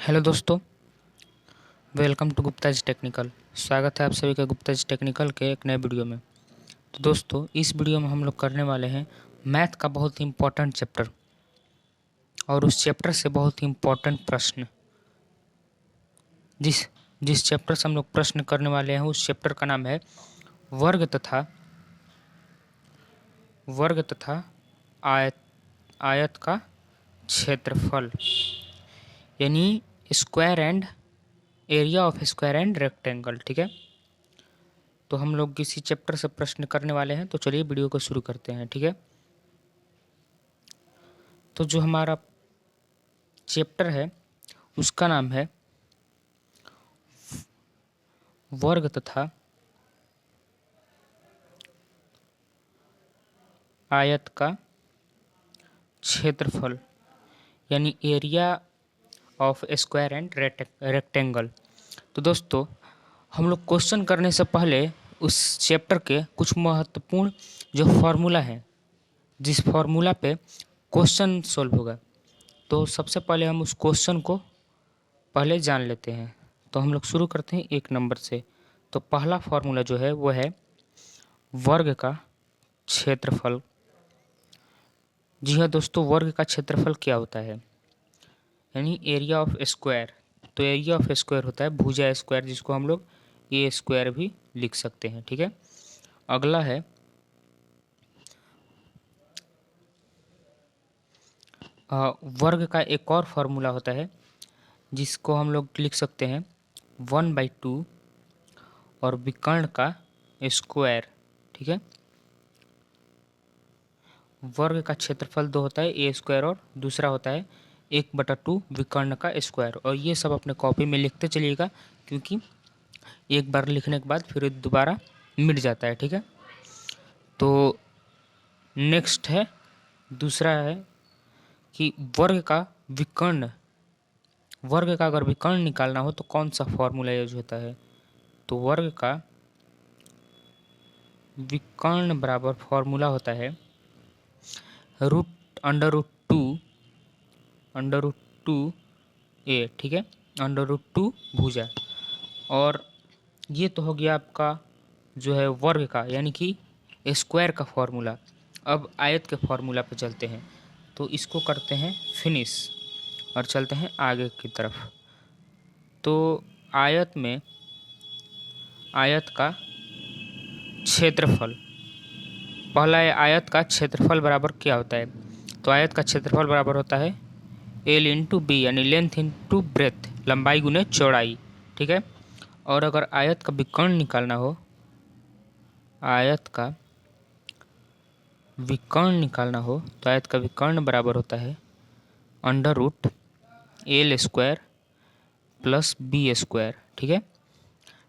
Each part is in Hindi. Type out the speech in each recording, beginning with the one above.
हेलो दोस्तों, वेलकम टू गुप्ताज टेक्निकल। स्वागत है आप सभी का गुप्ताज टेक्निकल के एक नए वीडियो में। तो दोस्तों, इस वीडियो में हम लोग करने वाले हैं मैथ का बहुत ही इम्पोर्टेंट चैप्टर और उस चैप्टर से बहुत ही इम्पोर्टेंट प्रश्न। जिस जिस चैप्टर से हम लोग प्रश्न करने वाले हैं उस चैप्टर का नाम है वर्ग तथा आयत आयत का क्षेत्रफल, यानी square and area of square and rectangle. ठीक है, तो हम लोग किसी चैप्टर से प्रश्न करने वाले हैं। तो चलिए वीडियो को शुरू करते हैं। ठीक है, तो जो हमारा चैप्टर है उसका नाम है वर्ग तथा आयत का क्षेत्रफल, यानी area of square and rectangle. तो दोस्तों, हम लोग क्वेश्चन करने से पहले उस चैप्टर के कुछ महत्वपूर्ण जो फार्मूला है, जिस फार्मूला पे क्वेश्चन सॉल्व होगा, तो सबसे पहले हम उस क्वेश्चन को पहले जान लेते हैं। तो हम लोग शुरू करते हैं 1 नंबर से। तो पहला फार्मूला जो है वो है वर्ग का क्षेत्रफल। जी हाँ दोस्तों, वर्ग का क्षेत्रफल क्या होता है, यानी एरिया ऑफ स्क्वायर। तो एरिया ऑफ स्क्वायर होता है भुजा स्क्वायर, जिसको हम लोग ए स्क्वायर भी लिख सकते हैं। ठीक है, अगला है वर्ग का एक और फार्मूला होता है जिसको हम लोग लिख सकते हैं 1/2 और विकर्ण का स्क्वायर। ठीक है, वर्ग का क्षेत्रफल दो होता है ए स्क्वायर और दूसरा होता है 1/2 विकर्ण का स्क्वायर। और ये सब अपने कॉपी में लिखते चलिएगा, क्योंकि एक बार लिखने के बाद फिर दोबारा मिट जाता है। ठीक है, तो नेक्स्ट है दूसरा है कि वर्ग का अगर विकर्ण निकालना हो तो कौन सा फॉर्मूला यूज होता है। तो वर्ग का विकर्ण बराबर फॉर्मूला होता है अंडर रूट 2 ए। ठीक है, अंडर रूट 2 भुजा। और ये तो हो गया आपका जो है वर्ग का, यानी कि स्क्वायर का फॉर्मूला। अब आयत के फॉर्मूला पे चलते हैं, तो इसको करते हैं फिनिश और चलते हैं आगे की तरफ। तो आयत का क्षेत्रफल, पहला है आयत का क्षेत्रफल बराबर क्या होता है। तो आयत का क्षेत्रफल बराबर होता है L/B, यानी लेंथ इंटू ब्रेथ, लंबाई गुने चौड़ाई। ठीक है, और अगर आयत का विकर्ण निकालना हो, आयत का विकर्ण निकालना हो तो आयत का विकर्ण बराबर होता है under root L² plus B²। ठीक है,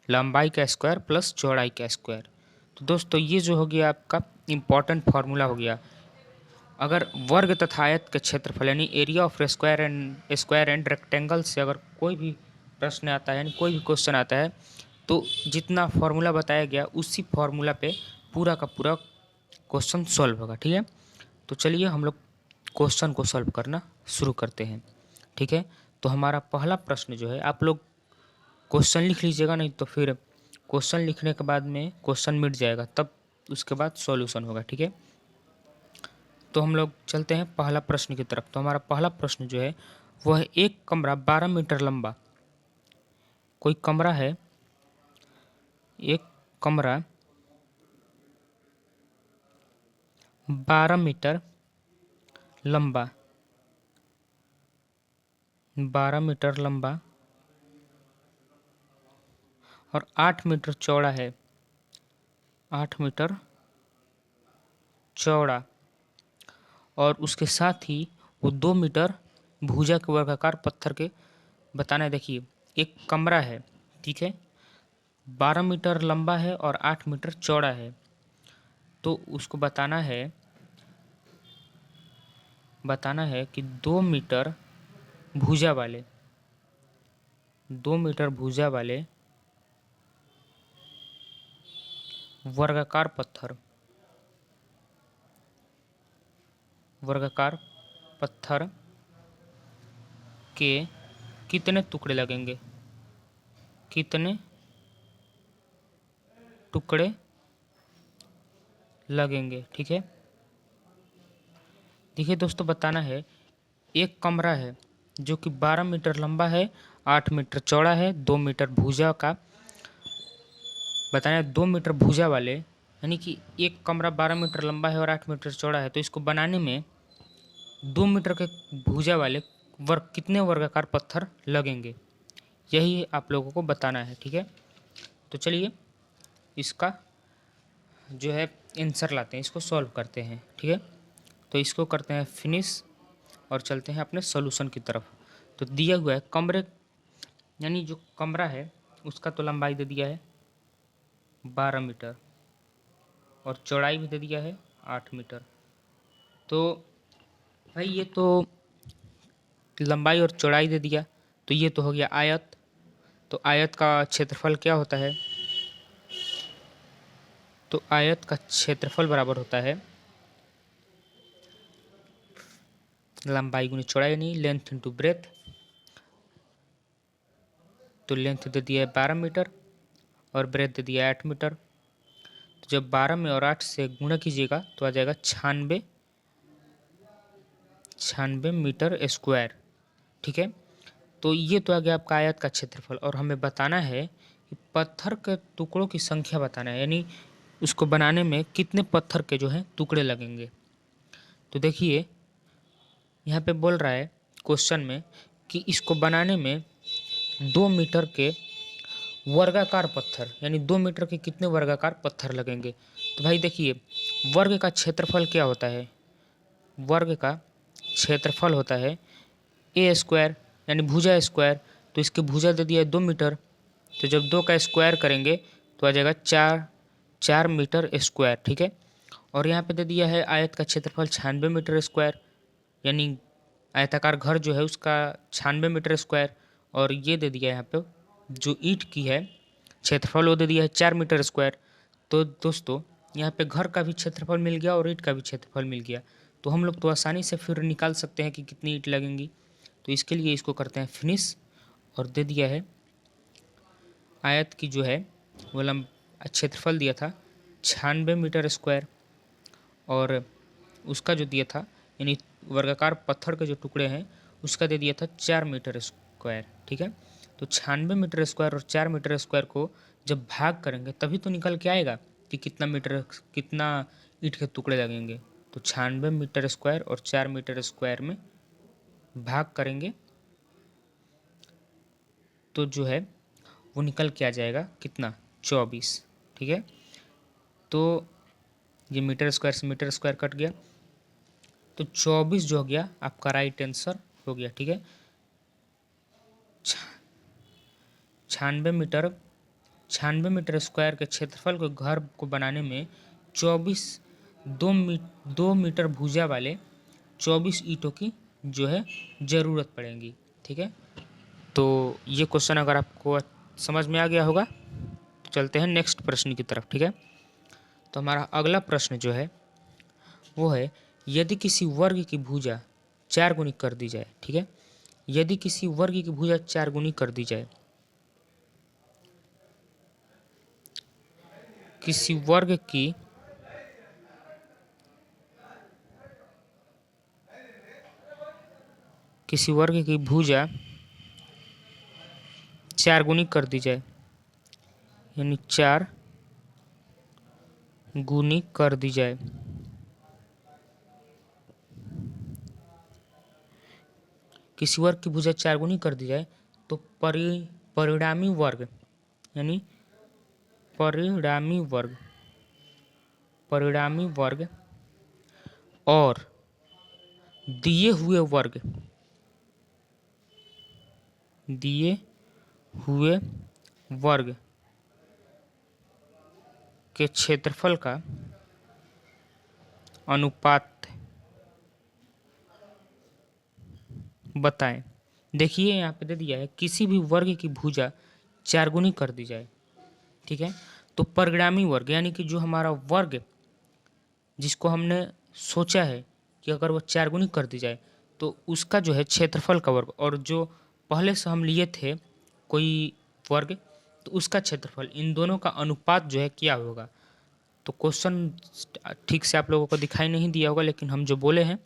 लंबाई का स्क्वायर प्लस चौड़ाई का स्क्वायर। तो दोस्तों, ये जो हो गया आपका इम्पॉर्टेंट फार्मूला हो गया। अगर वर्ग तथा आयत के क्षेत्रफल, यानी area of square and rectangle से अगर कोई भी प्रश्न आता है, यानी कोई भी क्वेश्चन आता है, तो जितना फार्मूला बताया गया उसी फार्मूला पे पूरा का पूरा क्वेश्चन सॉल्व होगा। ठीक है, तो चलिए हम लोग क्वेश्चन को सॉल्व करना शुरू करते हैं। ठीक है, तो हमारा पहला प्रश्न जो है, आप लोग क्वेश्चन लिख लीजिएगा, नहीं तो फिर क्वेश्चन लिखने के बाद में क्वेश्चन मिट जाएगा, तब उसके बाद सॉल्यूशन होगा। ठीक है, तो हम लोग चलते हैं पहला प्रश्न की तरफ। तो हमारा पहला प्रश्न जो है वह है एक कमरा 12 मीटर लंबा। कोई कमरा है, एक कमरा 12 मीटर लंबा, 12 मीटर लंबा और 8 मीटर चौड़ा है, 8 मीटर चौड़ा। और उसके साथ ही वो 2 मीटर भुजा के वर्गाकार पत्थर के बताना है। देखिए, एक कमरा है, ठीक है, 12 मीटर लंबा है और 8 मीटर चौड़ा है। तो उसको बताना है कि 2 मीटर भुजा वाले 2 मीटर भुजा वाले वर्गाकार पत्थर के कितने टुकड़े लगेंगे, कितने टुकड़े लगेंगे। ठीक है, देखिए दोस्तों, बताना है एक कमरा है जो कि 12 मीटर लंबा है, 8 मीटर चौड़ा है, 2 मीटर भुजा का। बताना है 2 मीटर भुजा वाले, यानी कि एक कमरा 12 मीटर लंबा है और 8 मीटर चौड़ा है, तो इसको बनाने में 2 मीटर के भुजा वाले कितने वर्गाकार पत्थर लगेंगे, यही आप लोगों को बताना है। ठीक है, तो चलिए इसका जो है आंसर लाते हैं, इसको सॉल्व करते हैं। ठीक है, तो इसको करते हैं फिनिश और चलते हैं अपने सॉल्यूशन की तरफ। तो दिया हुआ है कमरे, यानी जो कमरा है उसका तो लंबाई दे दिया है 12 मीटर और चौड़ाई भी दे दिया है 8 मीटर। तो भाई ये तो लंबाई और चौड़ाई दे दिया, तो ये तो हो गया आयत। तो आयत का क्षेत्रफल क्या होता है, तो आयत का क्षेत्रफल बराबर होता है लंबाई गुनी चौड़ाई, यानी लेंथ इंटू ब्रेथ। तो लेंथ दे दिया है 12 मीटर और ब्रेथ दे दिया है 8 मीटर। तो जब 12 में और 8 से गुणा कीजिएगा तो आ जाएगा 96 मीटर स्क्वायर। ठीक है, तो ये तो आ गया आपका आयत का क्षेत्रफल, और हमें बताना है कि पत्थर के टुकड़ों की संख्या बताना है, यानी उसको बनाने में कितने पत्थर के जो हैं टुकड़े लगेंगे। तो देखिए यहाँ पे बोल रहा है क्वेश्चन में कि इसको बनाने में 2 मीटर के वर्गाकार पत्थर, यानी 2 मीटर के कितने वर्गाकार पत्थर लगेंगे। तो भाई देखिए वर्ग का क्षेत्रफल क्या होता है, वर्ग का क्षेत्रफल होता है ए स्क्वायर, यानी भुजा स्क्वायर। तो इसके भुजा दे दिया है 2 मीटर, तो जब 2 का स्क्वायर करेंगे तो आ जाएगा 4 मीटर स्क्वायर। ठीक है, और यहाँ पे दे दिया है आयत का क्षेत्रफल 96 मीटर स्क्वायर, यानी आयताकार घर जो है उसका 96 मीटर स्क्वायर। और ये दे दिया है यहाँ पे जो ईंट की है क्षेत्रफल, वो दे दिया है 4 मीटर स्क्वायर। तो दोस्तों यहाँ पे घर का भी क्षेत्रफल मिल गया और ईंट का भी क्षेत्रफल मिल गया, तो हम लोग तो आसानी से फिर निकाल सकते हैं कि कितनी ईंट लगेंगी। तो इसके लिए इसको करते हैं फिनिश, और दे दिया है आयत की जो है वो क्षेत्रफल दिया था 96 मीटर स्क्वायर, और उसका जो दिया था यानी वर्गाकार पत्थर के जो टुकड़े हैं उसका दे दिया था 4 मीटर स्क्वायर। ठीक है, तो 96 मीटर स्क्वायर और 4 मीटर स्क्वायर को जब भाग करेंगे तभी तो निकल के आएगा कि कितना ईंट के टुकड़े लगेंगे। तो 96 मीटर स्क्वायर और 4 मीटर स्क्वायर में भाग करेंगे तो जो है वो निकल के आ जाएगा कितना, 24। ठीक है, तो ये मीटर स्क्वायर से मीटर स्क्वायर कट गया, तो 24 जो हो गया आपका राइट आंसर हो गया। ठीक है, 96 मीटर स्क्वायर के क्षेत्रफल के घर को बनाने में 2 मीटर भुजा वाले 24 ईंटों की जो है ज़रूरत पड़ेगी। ठीक है, तो ये क्वेश्चन अगर आपको समझ में आ गया होगा तो चलते हैं नेक्स्ट प्रश्न की तरफ। ठीक है, तो हमारा अगला प्रश्न जो है वो है यदि किसी वर्ग की भुजा 4 गुनी कर दी जाए। ठीक है, यदि किसी वर्ग की भुजा 4 गुनी कर दी जाए, किसी वर्ग की भुजा 4 गुनी कर दी जाए, यानी 4 गुनी कर दी जाए, किसी वर्ग की भुजा 4 गुनी कर दी जाए तो परिणामी वर्ग, यानी परिणामी वर्ग और दिए हुए वर्ग के क्षेत्रफल का अनुपात बताएं। देखिए यहाँ पे दे दिया है किसी भी वर्ग की भुजा 4 गुनी कर दी जाए। ठीक है, तो परिणामी वर्ग यानी कि जो हमारा वर्ग जिसको हमने सोचा है कि अगर वो 4 गुनी कर दी जाए तो उसका जो है क्षेत्रफल का वर्ग, और जो पहले से हम लिए थे कोई वर्ग, तो उसका क्षेत्रफल, इन दोनों का अनुपात जो है क्या होगा। तो क्वेश्चन ठीक से आप लोगों को दिखाई नहीं दिया होगा, लेकिन हम जो बोले हैं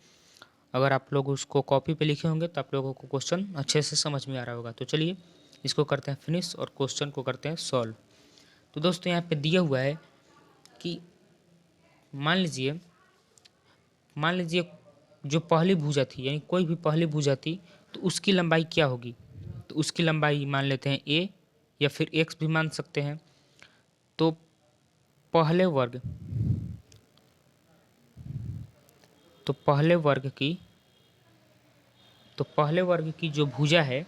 अगर आप लोग उसको कॉपी पे लिखे होंगे तो आप लोगों को क्वेश्चन अच्छे से समझ में आ रहा होगा। तो चलिए इसको करते हैं फिनिश और क्वेश्चन को करते हैं सॉल्व। तो दोस्तों यहाँ पे दिया हुआ है कि मान लीजिए जो पहली भुजा थी, यानी कोई भी पहली भुजा थी, तो उसकी लंबाई क्या होगी। तो उसकी लंबाई मान लेते हैं a, या फिर x भी मान सकते हैं। तो पहले वर्ग तो पहले वर्ग की जो भुजा है,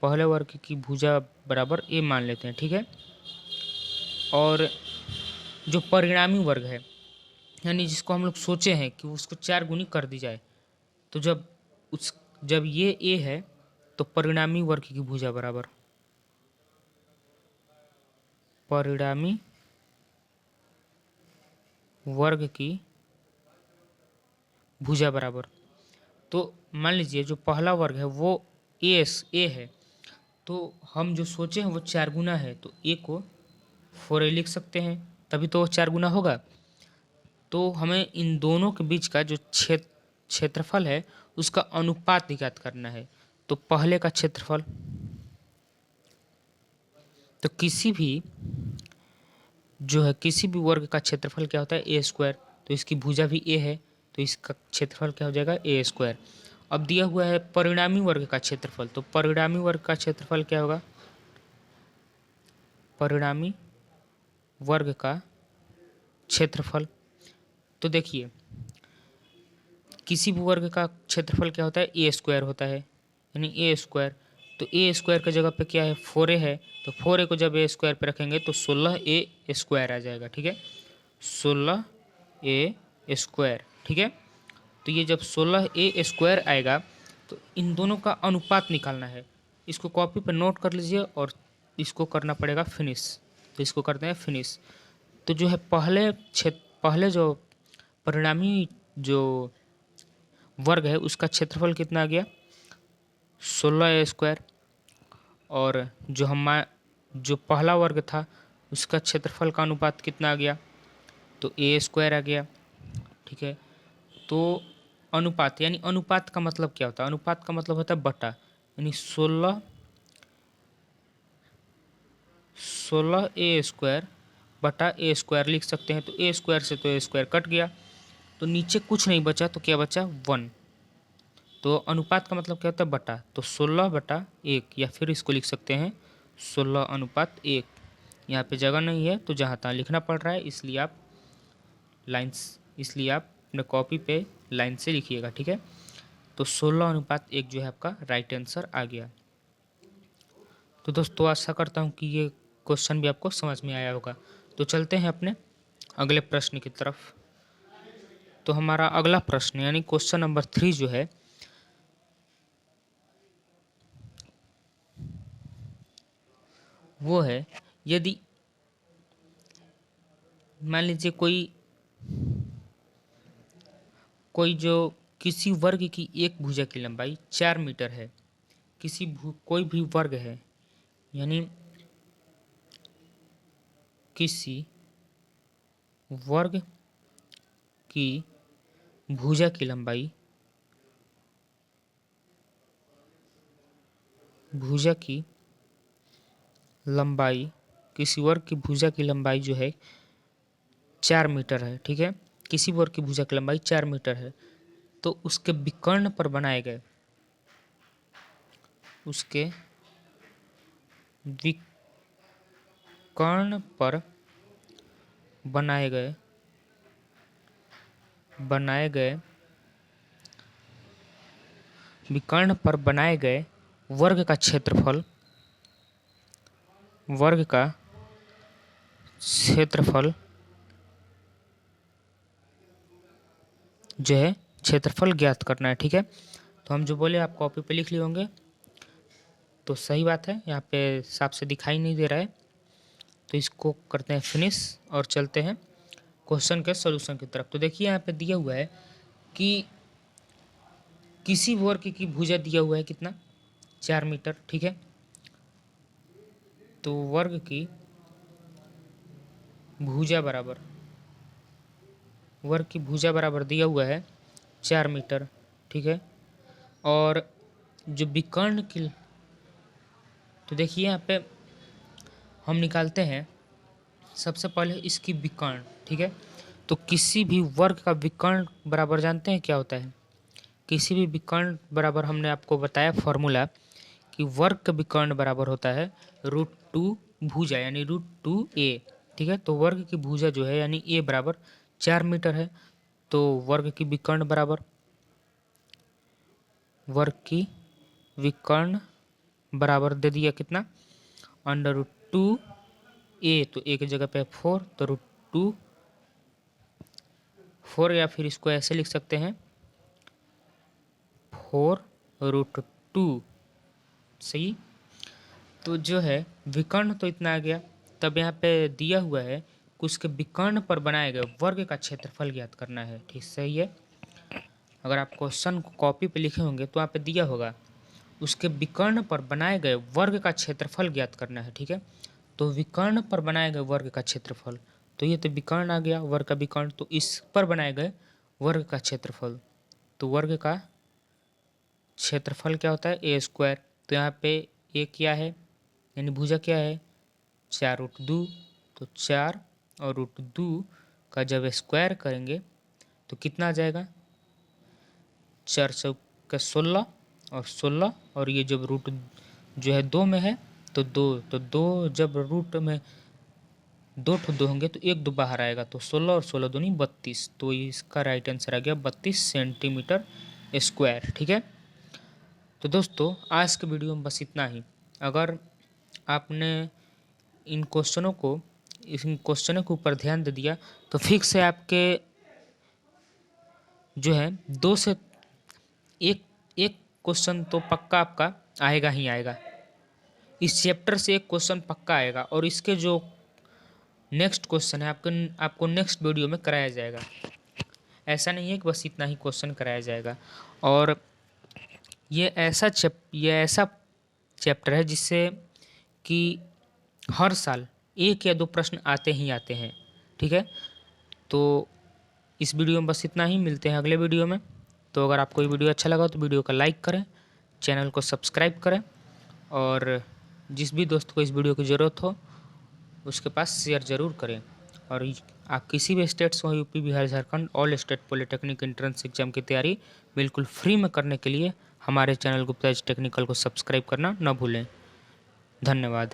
पहले वर्ग की भुजा बराबर a मान लेते हैं, ठीक है। और जो परिणामी वर्ग है, यानी जिसको हम लोग सोचे हैं कि उसको 4 गुनी कर दी जाए, तो जब ये a है तो परिणामी वर्ग की भुजा बराबर परिणामी वर्ग की भुजा बराबर। तो मान लीजिए जो पहला वर्ग है वो ए है, तो हम जो सोचे हैं वो 4 गुना है, तो a को 4a लिख सकते हैं, तभी तो वो 4 गुना होगा। तो हमें इन दोनों के बीच का जो क्षेत्रफल है उसका अनुपात ज्ञात करना है। तो पहले का क्षेत्रफल, तो किसी भी वर्ग का क्षेत्रफल क्या होता है, ए स्क्वायर। तो इसकी भुजा भी ए है, तो इसका क्षेत्रफल क्या हो जाएगा, ए स्क्वायर। अब दिया हुआ है परिणामी वर्ग का क्षेत्रफल, तो परिणामी वर्ग का क्षेत्रफल क्या होगा, परिणामी वर्ग का क्षेत्रफल। तो देखिए किसी भी वर्ग का क्षेत्रफल क्या होता है, ए स्क्वायर होता है, यानी ए स्क्वायर। तो ए स्क्वायर की जगह पे क्या है, 4a है, तो 4a को जब ए स्क्वायर पे रखेंगे तो 16a स्क्वायर आ जाएगा, ठीक है, 16a स्क्वायर, ठीक है। तो ये जब 16a स्क्वायर आएगा तो इन दोनों का अनुपात निकालना है। इसको कॉपी पर नोट कर लीजिए और इसको करना पड़ेगा फिनिश। तो इसको करते हैं फिनिश। तो जो है पहले जो परिणामी जो वर्ग है उसका क्षेत्रफल कितना आ गया, 16a स्क्वायर। और जो पहला वर्ग था उसका क्षेत्रफल का अनुपात कितना आ गया, तो a स्क्वायर आ गया, ठीक है। तो अनुपात, यानी अनुपात का मतलब क्या होता है, अनुपात का मतलब होता है बटा, यानी 16a स्क्वायर बटा a स्क्वायर लिख सकते हैं। तो a स्क्वायर से तो a स्क्वायर कट गया, तो नीचे कुछ नहीं बचा, तो क्या बचा, 1। तो अनुपात का मतलब क्या होता है, बटा, तो 16/1, या फिर इसको लिख सकते हैं 16:1। यहाँ पे जगह नहीं है तो जहाँ तहाँ लिखना पड़ रहा है, इसलिए आप अपने कॉपी पे लाइन से लिखिएगा, ठीक है। तो 16:1 जो है आपका राइट आंसर आ गया। तो दोस्तों आशा करता हूँ कि ये क्वेश्चन भी आपको समझ में आया होगा। तो चलते हैं अपने अगले प्रश्न की तरफ। तो हमारा अगला प्रश्न यानी क्वेश्चन नंबर 3 जो है, वो है यदि मान लीजिए कोई जो किसी वर्ग की एक भुजा की लंबाई 4 मीटर है, कोई भी वर्ग है, यानी किसी वर्ग की भुजा की लंबाई किसी वर्ग की भुजा की लंबाई जो है 4 मीटर है, ठीक है। किसी वर्ग की भुजा की लंबाई 4 मीटर है, तो उसके विकर्ण पर बनाए गए विकर्ण पर बनाए गए वर्ग का क्षेत्रफल जो है क्षेत्रफल ज्ञात करना है, ठीक है। तो हम जो बोले आप कॉपी पे लिख लिए होंगे, तो सही बात है, यहाँ पे साफ से दिखाई नहीं दे रहा है। तो इसको करते हैं फिनिश और चलते हैं क्वेश्चन के सॉल्यूशन की तरफ। तो देखिए यहाँ पे दिया हुआ है कि किसी वर्ग की भुजा दिया हुआ है कितना, 4 मीटर, ठीक है। तो वर्ग की भुजा बराबर दिया हुआ है 4 मीटर, ठीक है। और जो विकर्ण की, तो देखिए यहाँ पे हम निकालते हैं सबसे पहले इसकी विकर्ण, ठीक है। तो किसी भी वर्ग का विकर्ण बराबर जानते हैं क्या होता है? किसी भी विकर्ण बराबर हमने आपको बताया फॉर्मूला कि वर्ग का विकर्ण बराबर होता है √2 भुजा यानी √2a, ठीक है। तो वर्ग की भुजा जो है यानी a बराबर 4 मीटर है। तो वर्ग की विकर्ण बराबर दे दिया कितना, √2a, तो एक जगह पे 4, तो √2 4, या फिर इसको ऐसे लिख सकते हैं 4√2, सही। तो जो है विकर्ण तो इतना आ गया। तब यहाँ पे दिया हुआ है कि उसके विकर्ण पर बनाए गए वर्ग का क्षेत्रफल ज्ञात करना है, ठीक, सही है। अगर आप क्वेश्चन को कॉपी पे लिखे होंगे तो वहाँ पे दिया होगा उसके विकर्ण पर बनाए गए वर्ग का क्षेत्रफल ज्ञात करना है, ठीक है। तो विकर्ण पर बनाए गए वर्ग का क्षेत्रफल, तो ये तो विकर्ण आ गया, वर्ग का विकर्ण, तो इस पर बनाए गए वर्ग का क्षेत्रफल, तो वर्ग का क्षेत्रफल क्या होता है a²। तो यहाँ पे a क्या है यानी भुजा क्या है 4√2, तो 4 और √2 का जब स्क्वायर करेंगे तो कितना आ जाएगा 4 चौके 16 और 16, और ये जब रूट जो है 2 में है तो 2, तो 2 जब रूट में 2 ठो 2 होंगे तो 1 2 बाहर आएगा, तो 16 और 16 दूनी 32, तो इसका राइट आंसर आ गया 32 सेंटीमीटर स्क्वायर, ठीक है। तो दोस्तों आज के वीडियो में बस इतना ही। अगर आपने इन क्वेश्चनों के ऊपर ध्यान दे दिया तो फिक्स से आपके जो है 2 से एक क्वेश्चन तो पक्का आपका आएगा ही आएगा। इस चैप्टर से एक क्वेश्चन पक्का आएगा और इसके जो नेक्स्ट क्वेश्चन है आपको नेक्स्ट वीडियो में कराया जाएगा। ऐसा नहीं है कि बस इतना ही क्वेश्चन कराया जाएगा। और ये ऐसा चैप्टर है जिससे कि हर साल 1 या 2 प्रश्न आते ही आते हैं, ठीक है। तो इस वीडियो में बस इतना ही, मिलते हैं अगले वीडियो में। तो अगर आपको ये वीडियो अच्छा लगा तो वीडियो को लाइक करें, चैनल को सब्सक्राइब करें, और जिस भी दोस्त को इस वीडियो की ज़रूरत हो उसके पास शेयर ज़रूर करें। और आप किसी भी स्टेट्स हो, UP, Bihar, Jharkhand, all state polytechnic entrance exam की तैयारी बिल्कुल फ्री में करने के लिए हमारे चैनल गुप्ता एज टेक्निकल को सब्सक्राइब करना न भूलें। धन्यवाद।